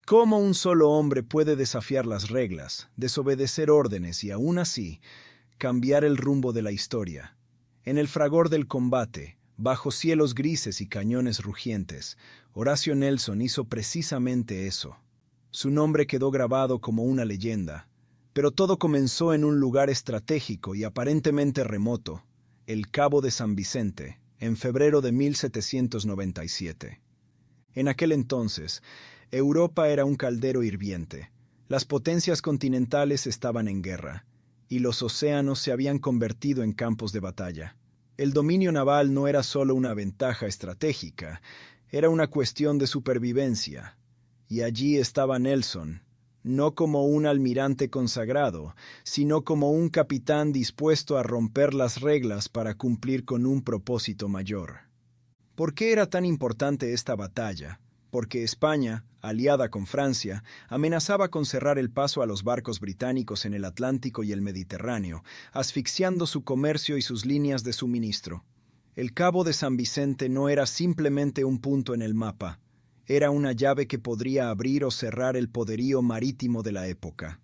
¿Cómo un solo hombre puede desafiar las reglas, desobedecer órdenes y aún así cambiar el rumbo de la historia? En el fragor del combate, bajo cielos grises y cañones rugientes, Horacio Nelson hizo precisamente eso. Su nombre quedó grabado como una leyenda, pero todo comenzó en un lugar estratégico y aparentemente remoto, el Cabo de San Vicente, en febrero de 1797. En aquel entonces, Europa era un caldero hirviente. Las potencias continentales estaban en guerra, y los océanos se habían convertido en campos de batalla. El dominio naval no era solo una ventaja estratégica, era una cuestión de supervivencia. Y allí estaba Nelson, no como un almirante consagrado, sino como un capitán dispuesto a romper las reglas para cumplir con un propósito mayor. ¿Por qué era tan importante esta batalla? Porque España, aliada con Francia, amenazaba con cerrar el paso a los barcos británicos en el Atlántico y el Mediterráneo, asfixiando su comercio y sus líneas de suministro. El Cabo de San Vicente no era simplemente un punto en el mapa, era una llave que podría abrir o cerrar el poderío marítimo de la época.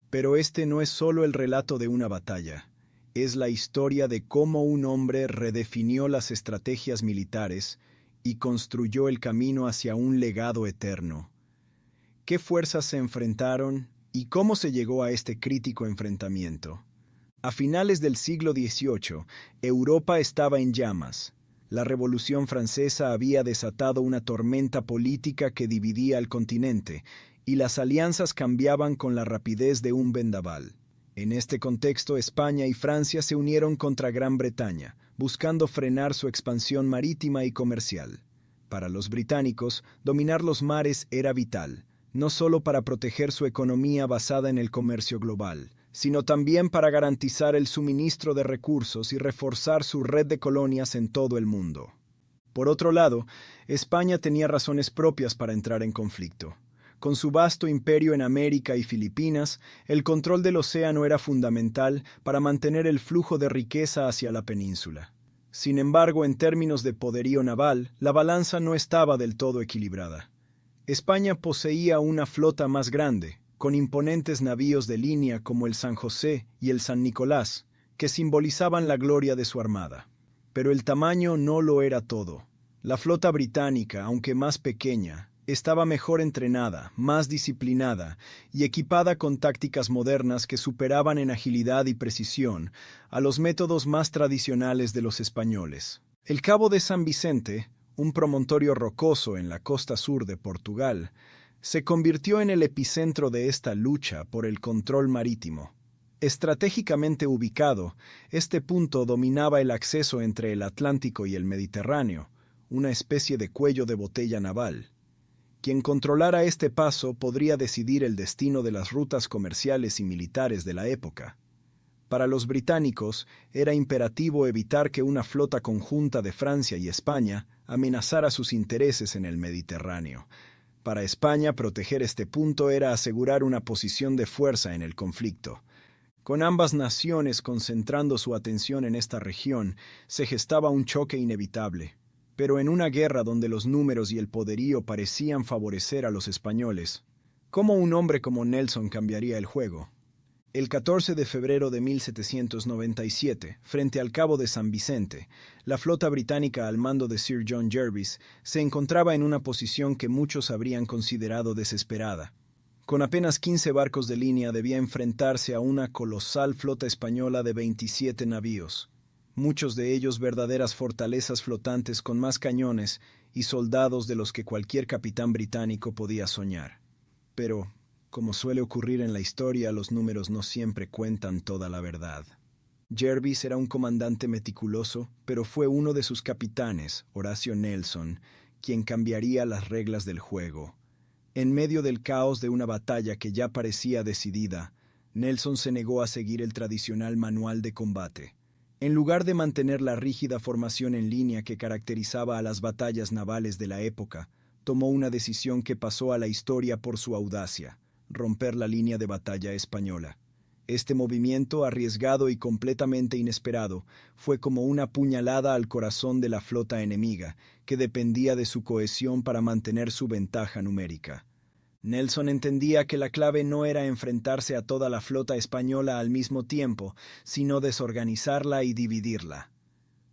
Pero este no es solo el relato de una batalla, es la historia de cómo un hombre redefinió las estrategias militares y construyó el camino hacia un legado eterno. ¿Qué fuerzas se enfrentaron y cómo se llegó a este crítico enfrentamiento? A finales del siglo XVIII, Europa estaba en llamas. La Revolución Francesa había desatado una tormenta política que dividía al continente, y las alianzas cambiaban con la rapidez de un vendaval. En este contexto, España y Francia se unieron contra Gran Bretaña, buscando frenar su expansión marítima y comercial. Para los británicos, dominar los mares era vital, no solo para proteger su economía basada en el comercio global, sino también para garantizar el suministro de recursos y reforzar su red de colonias en todo el mundo. Por otro lado, España tenía razones propias para entrar en conflicto. Con su vasto imperio en América y Filipinas, el control del océano era fundamental para mantener el flujo de riqueza hacia la península. Sin embargo, en términos de poderío naval, la balanza no estaba del todo equilibrada. España poseía una flota más grande, con imponentes navíos de línea como el San José y el San Nicolás, que simbolizaban la gloria de su armada. Pero el tamaño no lo era todo. La flota británica, aunque más pequeña, estaba mejor entrenada, más disciplinada y equipada con tácticas modernas que superaban en agilidad y precisión a los métodos más tradicionales de los españoles. El Cabo de San Vicente, un promontorio rocoso en la costa sur de Portugal, se convirtió en el epicentro de esta lucha por el control marítimo. Estratégicamente ubicado, este punto dominaba el acceso entre el Atlántico y el Mediterráneo, una especie de cuello de botella naval. Quien controlara este paso podría decidir el destino de las rutas comerciales y militares de la época. Para los británicos, era imperativo evitar que una flota conjunta de Francia y España amenazara sus intereses en el Mediterráneo. Para España, proteger este punto era asegurar una posición de fuerza en el conflicto. Con ambas naciones concentrando su atención en esta región, se gestaba un choque inevitable. Pero en una guerra donde los números y el poderío parecían favorecer a los españoles, ¿cómo un hombre como Nelson cambiaría el juego? El 14 de febrero de 1797, frente al Cabo de San Vicente, la flota británica al mando de Sir John Jervis se encontraba en una posición que muchos habrían considerado desesperada. Con apenas 15 barcos de línea debía enfrentarse a una colosal flota española de 27 navíos. Muchos de ellos verdaderas fortalezas flotantes con más cañones y soldados de los que cualquier capitán británico podía soñar. Pero, como suele ocurrir en la historia, los números no siempre cuentan toda la verdad. Jervis era un comandante meticuloso, pero fue uno de sus capitanes, Horacio Nelson, quien cambiaría las reglas del juego. En medio del caos de una batalla que ya parecía decidida, Nelson se negó a seguir el tradicional manual de combate. En lugar de mantener la rígida formación en línea que caracterizaba a las batallas navales de la época, tomó una decisión que pasó a la historia por su audacia: romper la línea de batalla española. Este movimiento, arriesgado y completamente inesperado, fue como una puñalada al corazón de la flota enemiga, que dependía de su cohesión para mantener su ventaja numérica. Nelson entendía que la clave no era enfrentarse a toda la flota española al mismo tiempo, sino desorganizarla y dividirla.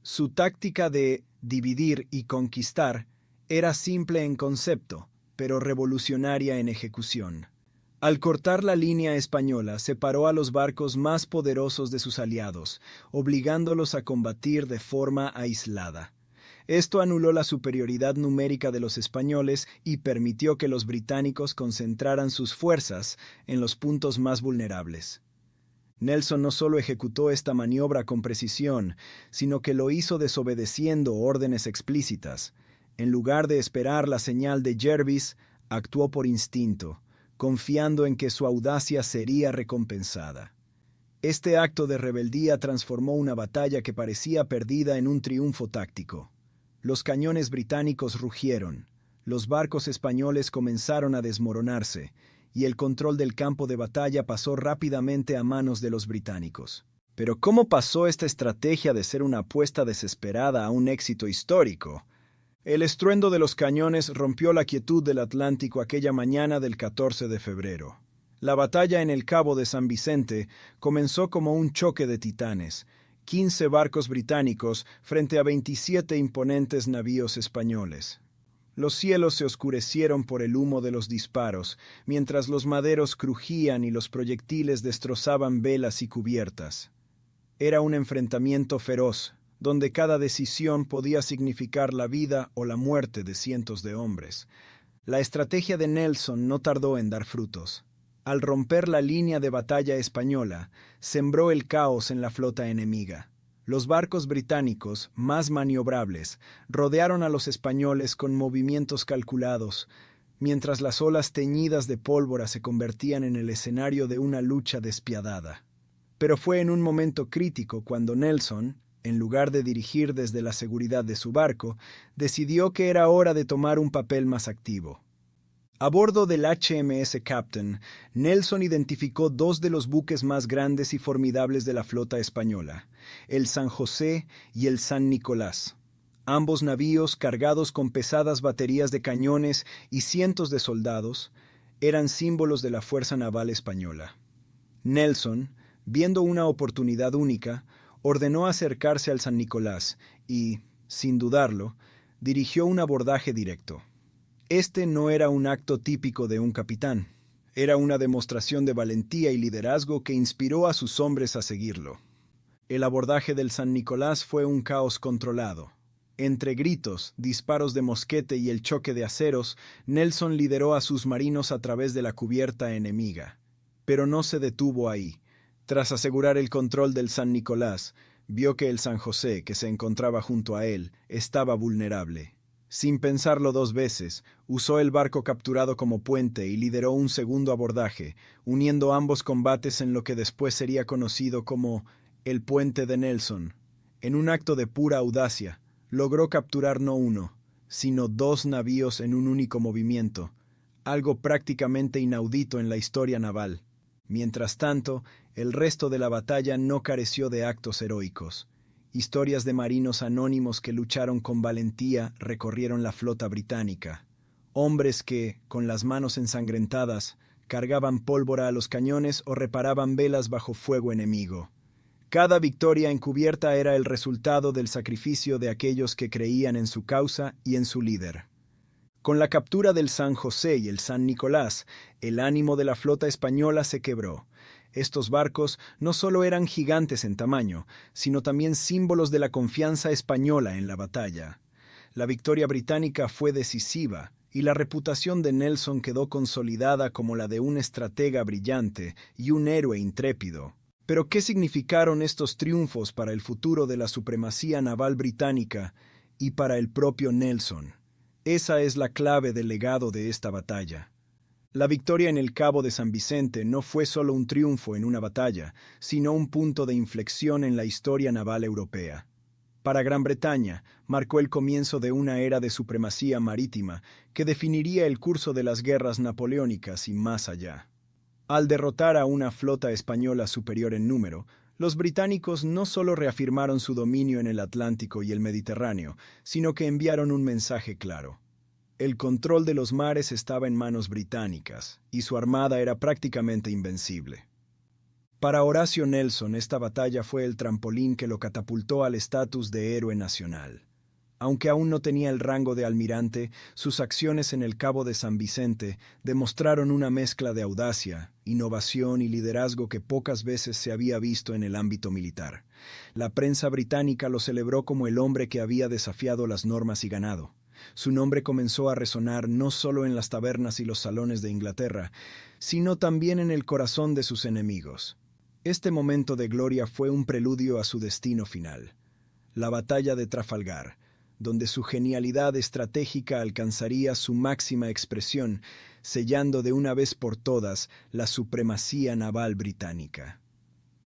Su táctica de dividir y conquistar era simple en concepto, pero revolucionaria en ejecución. Al cortar la línea española, separó a los barcos más poderosos de sus aliados, obligándolos a combatir de forma aislada. Esto anuló la superioridad numérica de los españoles y permitió que los británicos concentraran sus fuerzas en los puntos más vulnerables. Nelson no solo ejecutó esta maniobra con precisión, sino que lo hizo desobedeciendo órdenes explícitas. En lugar de esperar la señal de Jervis, actuó por instinto, confiando en que su audacia sería recompensada. Este acto de rebeldía transformó una batalla que parecía perdida en un triunfo táctico. Los cañones británicos rugieron, los barcos españoles comenzaron a desmoronarse, y el control del campo de batalla pasó rápidamente a manos de los británicos. Pero ¿cómo pasó esta estrategia de ser una apuesta desesperada a un éxito histórico? El estruendo de los cañones rompió la quietud del Atlántico aquella mañana del 14 de febrero. La batalla en el Cabo de San Vicente comenzó como un choque de titanes, 15 barcos británicos frente a 27 imponentes navíos españoles. Los cielos se oscurecieron por el humo de los disparos, mientras los maderos crujían y los proyectiles destrozaban velas y cubiertas. Era un enfrentamiento feroz, donde cada decisión podía significar la vida o la muerte de cientos de hombres. La estrategia de Nelson no tardó en dar frutos. Al romper la línea de batalla española, sembró el caos en la flota enemiga. Los barcos británicos, más maniobrables, rodearon a los españoles con movimientos calculados, mientras las olas teñidas de pólvora se convertían en el escenario de una lucha despiadada. Pero fue en un momento crítico cuando Nelson, en lugar de dirigir desde la seguridad de su barco, decidió que era hora de tomar un papel más activo. A bordo del HMS Captain, Nelson identificó dos de los buques más grandes y formidables de la flota española, el San José y el San Nicolás. Ambos navíos, cargados con pesadas baterías de cañones y cientos de soldados, eran símbolos de la fuerza naval española. Nelson, viendo una oportunidad única, ordenó acercarse al San Nicolás y, sin dudarlo, dirigió un abordaje directo. Este no era un acto típico de un capitán. Era una demostración de valentía y liderazgo que inspiró a sus hombres a seguirlo. El abordaje del San Nicolás fue un caos controlado. Entre gritos, disparos de mosquete y el choque de aceros, Nelson lideró a sus marinos a través de la cubierta enemiga. Pero no se detuvo ahí. Tras asegurar el control del San Nicolás, vio que el San José, que se encontraba junto a él, estaba vulnerable. Sin pensarlo dos veces, usó el barco capturado como puente y lideró un segundo abordaje, uniendo ambos combates en lo que después sería conocido como el Puente de Nelson. En un acto de pura audacia, logró capturar no uno, sino dos navíos en un único movimiento, algo prácticamente inaudito en la historia naval. Mientras tanto, el resto de la batalla no careció de actos heroicos. Historias de marinos anónimos que lucharon con valentía recorrieron la flota británica. Hombres que, con las manos ensangrentadas, cargaban pólvora a los cañones o reparaban velas bajo fuego enemigo. Cada victoria encubierta era el resultado del sacrificio de aquellos que creían en su causa y en su líder. Con la captura del San José y el San Nicolás, el ánimo de la flota española se quebró. Estos barcos no solo eran gigantes en tamaño, sino también símbolos de la confianza española en la batalla. La victoria británica fue decisiva, y la reputación de Nelson quedó consolidada como la de un estratega brillante y un héroe intrépido. Pero ¿qué significaron estos triunfos para el futuro de la supremacía naval británica y para el propio Nelson? Esa es la clave del legado de esta batalla. La victoria en el Cabo de San Vicente no fue solo un triunfo en una batalla, sino un punto de inflexión en la historia naval europea. Para Gran Bretaña, marcó el comienzo de una era de supremacía marítima que definiría el curso de las guerras napoleónicas y más allá. Al derrotar a una flota española superior en número, los británicos no solo reafirmaron su dominio en el Atlántico y el Mediterráneo, sino que enviaron un mensaje claro. El control de los mares estaba en manos británicas, y su armada era prácticamente invencible. Para Horacio Nelson, esta batalla fue el trampolín que lo catapultó al estatus de héroe nacional. Aunque aún no tenía el rango de almirante, sus acciones en el Cabo de San Vicente demostraron una mezcla de audacia, innovación y liderazgo que pocas veces se había visto en el ámbito militar. La prensa británica lo celebró como el hombre que había desafiado las normas y ganado. Su nombre comenzó a resonar no solo en las tabernas y los salones de Inglaterra, sino también en el corazón de sus enemigos. Este momento de gloria fue un preludio a su destino final, la batalla de Trafalgar, donde su genialidad estratégica alcanzaría su máxima expresión, sellando de una vez por todas la supremacía naval británica.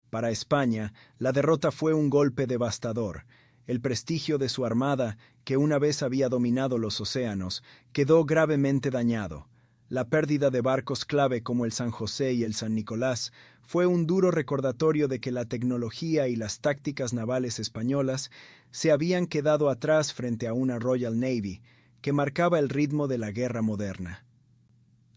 Para España, la derrota fue un golpe devastador. El prestigio de su armada, que una vez había dominado los océanos, quedó gravemente dañado. La pérdida de barcos clave como el San José y el San Nicolás fue un duro recordatorio de que la tecnología y las tácticas navales españolas se habían quedado atrás frente a una Royal Navy que marcaba el ritmo de la guerra moderna.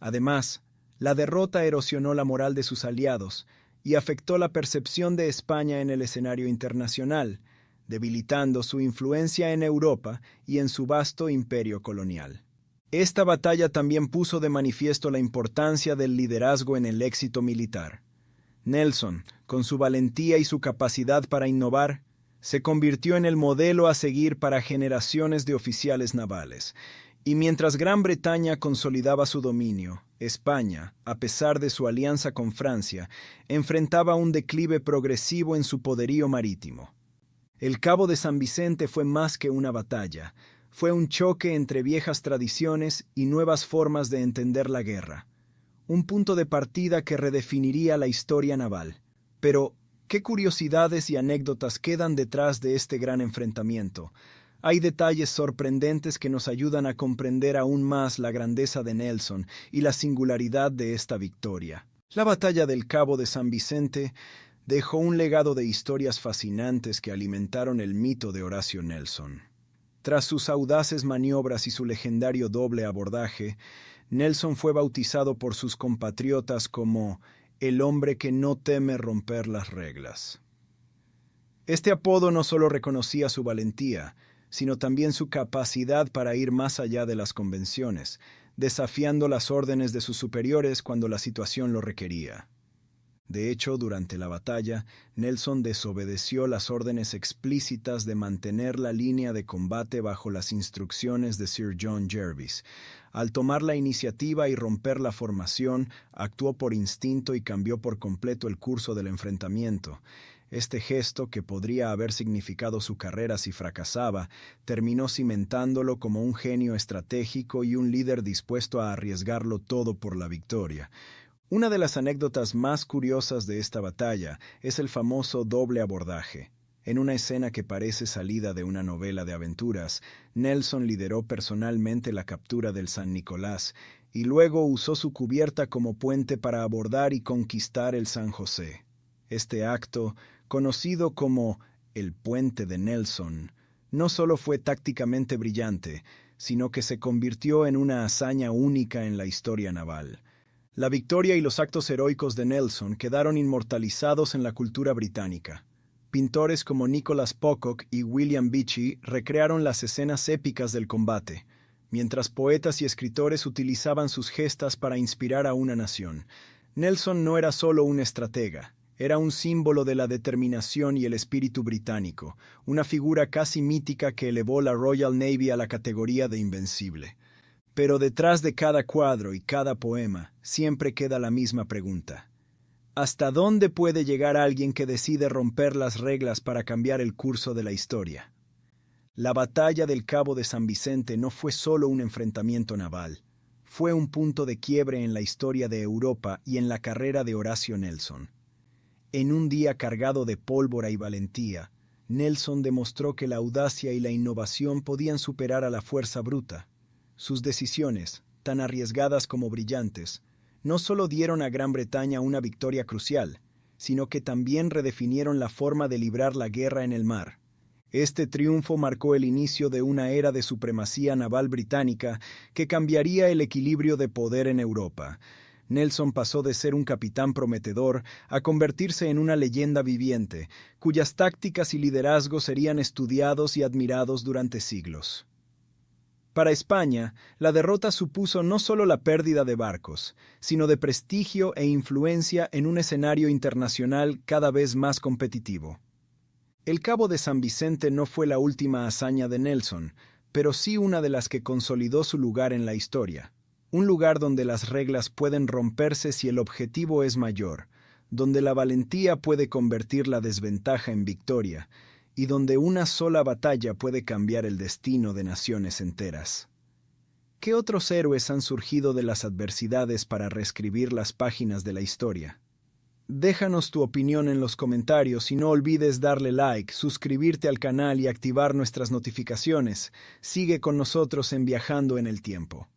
Además, la derrota erosionó la moral de sus aliados y afectó la percepción de España en el escenario internacional, debilitando su influencia en Europa y en su vasto imperio colonial. Esta batalla también puso de manifiesto la importancia del liderazgo en el éxito militar. Nelson, con su valentía y su capacidad para innovar, se convirtió en el modelo a seguir para generaciones de oficiales navales. Y mientras Gran Bretaña consolidaba su dominio, España, a pesar de su alianza con Francia, enfrentaba un declive progresivo en su poderío marítimo. El Cabo de San Vicente fue más que una batalla. Fue un choque entre viejas tradiciones y nuevas formas de entender la guerra. Un punto de partida que redefiniría la historia naval. Pero, ¿qué curiosidades y anécdotas quedan detrás de este gran enfrentamiento? Hay detalles sorprendentes que nos ayudan a comprender aún más la grandeza de Nelson y la singularidad de esta victoria. La batalla del Cabo de San Vicente dejó un legado de historias fascinantes que alimentaron el mito de Horacio Nelson. Tras sus audaces maniobras y su legendario doble abordaje, Nelson fue bautizado por sus compatriotas como el hombre que no teme romper las reglas. Este apodo no solo reconocía su valentía, sino también su capacidad para ir más allá de las convenciones, desafiando las órdenes de sus superiores cuando la situación lo requería. De hecho, durante la batalla, Nelson desobedeció las órdenes explícitas de mantener la línea de combate bajo las instrucciones de Sir John Jervis. Al tomar la iniciativa y romper la formación, actuó por instinto y cambió por completo el curso del enfrentamiento. Este gesto, que podría haber significado su carrera si fracasaba, terminó cimentándolo como un genio estratégico y un líder dispuesto a arriesgarlo todo por la victoria. Una de las anécdotas más curiosas de esta batalla es el famoso doble abordaje. En una escena que parece salida de una novela de aventuras, Nelson lideró personalmente la captura del San Nicolás y luego usó su cubierta como puente para abordar y conquistar el San José. Este acto, conocido como el Puente de Nelson, no solo fue tácticamente brillante, sino que se convirtió en una hazaña única en la historia naval. La victoria y los actos heroicos de Nelson quedaron inmortalizados en la cultura británica. Pintores como Nicholas Pocock y William Beechey recrearon las escenas épicas del combate, mientras poetas y escritores utilizaban sus gestas para inspirar a una nación. Nelson no era solo un estratega, era un símbolo de la determinación y el espíritu británico, una figura casi mítica que elevó la Royal Navy a la categoría de invencible. Pero detrás de cada cuadro y cada poema siempre queda la misma pregunta. ¿Hasta dónde puede llegar alguien que decide romper las reglas para cambiar el curso de la historia? La batalla del Cabo de San Vicente no fue solo un enfrentamiento naval, fue un punto de quiebre en la historia de Europa y en la carrera de Horacio Nelson. En un día cargado de pólvora y valentía, Nelson demostró que la audacia y la innovación podían superar a la fuerza bruta. Sus decisiones, tan arriesgadas como brillantes, no solo dieron a Gran Bretaña una victoria crucial, sino que también redefinieron la forma de librar la guerra en el mar. Este triunfo marcó el inicio de una era de supremacía naval británica que cambiaría el equilibrio de poder en Europa. Nelson pasó de ser un capitán prometedor a convertirse en una leyenda viviente, cuyas tácticas y liderazgo serían estudiados y admirados durante siglos. Para España, la derrota supuso no solo la pérdida de barcos, sino de prestigio e influencia en un escenario internacional cada vez más competitivo. El Cabo de San Vicente no fue la última hazaña de Nelson, pero sí una de las que consolidó su lugar en la historia. Un lugar donde las reglas pueden romperse si el objetivo es mayor, donde la valentía puede convertir la desventaja en victoria, y donde una sola batalla puede cambiar el destino de naciones enteras. ¿Qué otros héroes han surgido de las adversidades para reescribir las páginas de la historia? Déjanos tu opinión en los comentarios y no olvides darle like, suscribirte al canal y activar nuestras notificaciones. Sigue con nosotros en Viajando en el Tiempo.